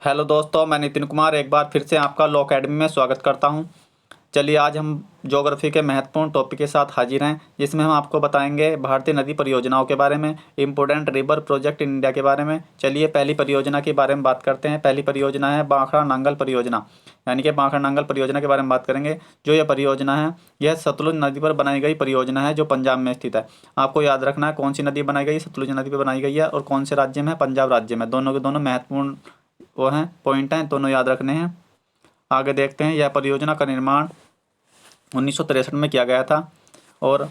Hello दोस्तों, मैं नितिन कुमार एक बार फिर से आपका लॉ अकेडमी में स्वागत करता हूं। चलिए आज हम ज्योग्राफी के महत्वपूर्ण टॉपिक के साथ हाजिर हैं, जिसमें हम आपको बताएंगे भारतीय नदी परियोजनाओं के बारे में, important river project in India के बारे में। चलिए पहली परियोजना के बारे में बात करते हैं। पहली परियोजना है बांखड़ा नांगल परियोजना, यानी कि बांखड़ा नांगल परियोजना के बारे में बात करेंगे। जो यह परियोजना है यह सतलुज नदी पर बनाई गई परियोजना है, जो पंजाब में स्थित है। आपको याद रखना है कौन सी नदी बनाई गई, सतलुज नदी पर बनाई गई है, और कौन से राज्य में है, पंजाब राज्य में। दोनों के दोनों महत्वपूर्ण वो हैं, पॉइंट हैं, दोनों याद रखने हैं। आगे देखते हैं। यह परियोजना का निर्माण 1963 में किया गया था और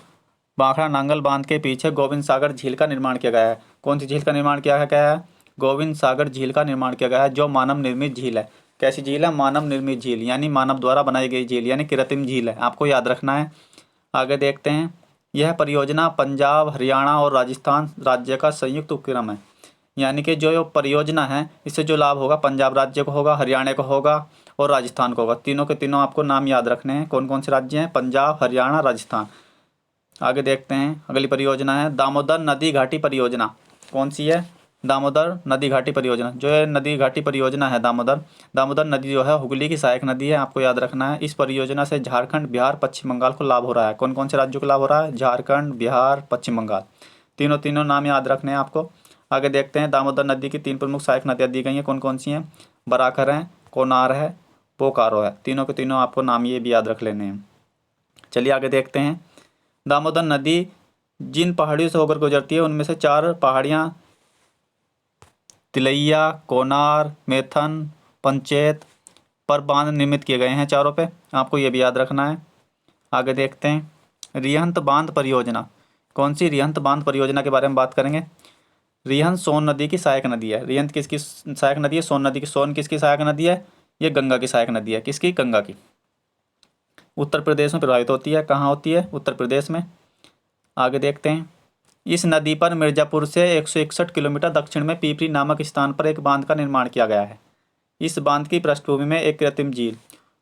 बांखड़ा नांगल बांध के पीछे गोविंद सागर झील का निर्माण किया गया है। कौन सी झील का निर्माण किया गया है? गोविंद सागर झील का निर्माण किया गया है, जो मानव निर्मित झील है। कैसी झील है? मानव निर्मित झील, यानी मानव द्वारा बनाई गई झील, यानी कृत्रिम झील है। आपको याद रखना है। आगे देखते हैं। यह परियोजना पंजाब, हरियाणा और राजस्थान राज्य का संयुक्त उपक्रम है, यानी कि जो परियोजना है इससे जो लाभ होगा पंजाब राज्य को होगा, हरियाणा को होगा और राजस्थान को होगा। तीनों के तीनों आपको नाम याद रखने हैं। कौन कौन से राज्य हैं? पंजाब, हरियाणा, राजस्थान। आगे देखते हैं। अगली परियोजना है दामोदर नदी घाटी परियोजना। कौन सी है? दामोदर नदी घाटी परियोजना। जो है नदी घाटी परियोजना है दामोदर नदी जो है हुगली की सहायक नदी है। आपको याद रखना है। इस परियोजना से झारखंड, बिहार, पश्चिम बंगाल को लाभ हो रहा है। कौन कौन से राज्यों को लाभ हो रहा है? झारखंड, बिहार, पश्चिम बंगाल। तीनों तीनों नाम याद रखने हैं आपको। आगे देखते हैं। दामोदर नदी की 3 प्रमुख सहायक नदियाँ दी गई हैं। कौन कौन सी हैं? बराकर है, कोनार है, पोकारो है। तीनों के तीनों आपको नाम ये भी याद रख लेने हैं। चलिए आगे देखते हैं। दामोदर नदी जिन पहाड़ियों से होकर गुजरती है उनमें से 4 पहाड़ियाँ तिलैया, कोनार, मेथन, पंचेत पर बांध निर्मित किए गए हैं। चारों पे आपको ये भी याद रखना है। आगे देखते हैं। रिहंत बांध परियोजना। कौन सी रिहंत बांध परियोजना के बारे में बात करेंगे? रिहंत सोन नदी की सहायक नदी है। रिहंत किसकी सहायक नदी है? सोन नदी की। सोन किसकी सहायक नदी है? ये गंगा की सहायक नदी है। किसकी? गंगा की। उत्तर प्रदेश में प्रवाहित होती है। कहाँ होती है? उत्तर प्रदेश में। आगे देखते हैं। इस नदी पर मिर्जापुर से 161 किलोमीटर दक्षिण में पीपरी नामक स्थान पर एक बांध का निर्माण किया गया है। इस बांध की पृष्ठभूमि में एक कृत्रिम झील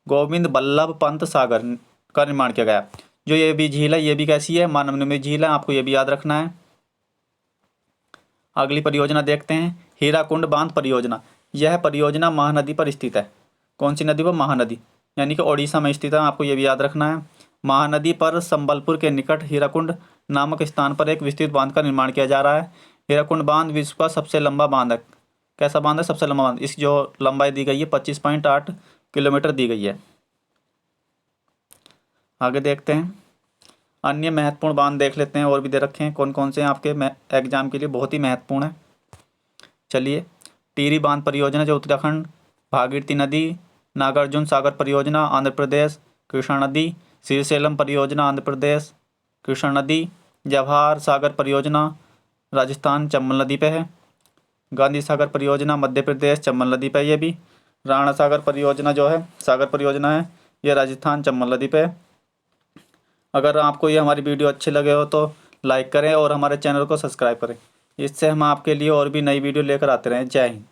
गोविंद बल्लभ पंत सागर का निर्माण किया गया। जो ये भी झील है ये भी कैसी है? मानव निर्मित झील है। आपको ये भी याद रखना है। अगली परियोजना देखते हैं। हीराकुंड बांध परियोजना। यह परियोजना महानदी पर स्थित है। कौन सी नदी पर? महानदी, यानी कि ओडिशा में स्थित है। आपको ये भी याद रखना है। महानदी पर संबलपुर के निकट हीराकुंड नामक स्थान पर एक विस्तृत बांध का निर्माण किया जा रहा है। हीराकुंड बांध विश्व का सबसे लंबा बांध है। कैसा बांध है? सबसे लंबा बांध। इसकी जो लंबाई दी गई है 25.8 किलोमीटर दी गई है। आगे देखते हैं। अन्य महत्वपूर्ण बांध देख लेते हैं, और भी दे रखे हैं कौन कौन से हैं आपके एग्जाम के लिए बहुत ही महत्वपूर्ण है। चलिए। टिहरी बांध परियोजना जो उत्तराखंड, भागीरथी नदी, नागार्जुन सागर परियोजना आंध्र प्रदेश, कृष्णा नदी, श्रीशैलम परियोजना आंध्र प्रदेश, कृष्णा नदी, जवाहर सागर परियोजना राजस्थान चंबल नदी पे है, गांधी सागर परियोजना मध्य प्रदेश चंबल नदी पे है। ये भी राणा सागर परियोजना जो है सागर परियोजना है, ये राजस्थान चंबल नदी पे है। अगर आपको ये हमारी वीडियो अच्छी लगे हो तो लाइक करें और हमारे चैनल को सब्सक्राइब करें। इससे हम आपके लिए और भी नई वीडियो लेकर आते रहें। जय हिंद।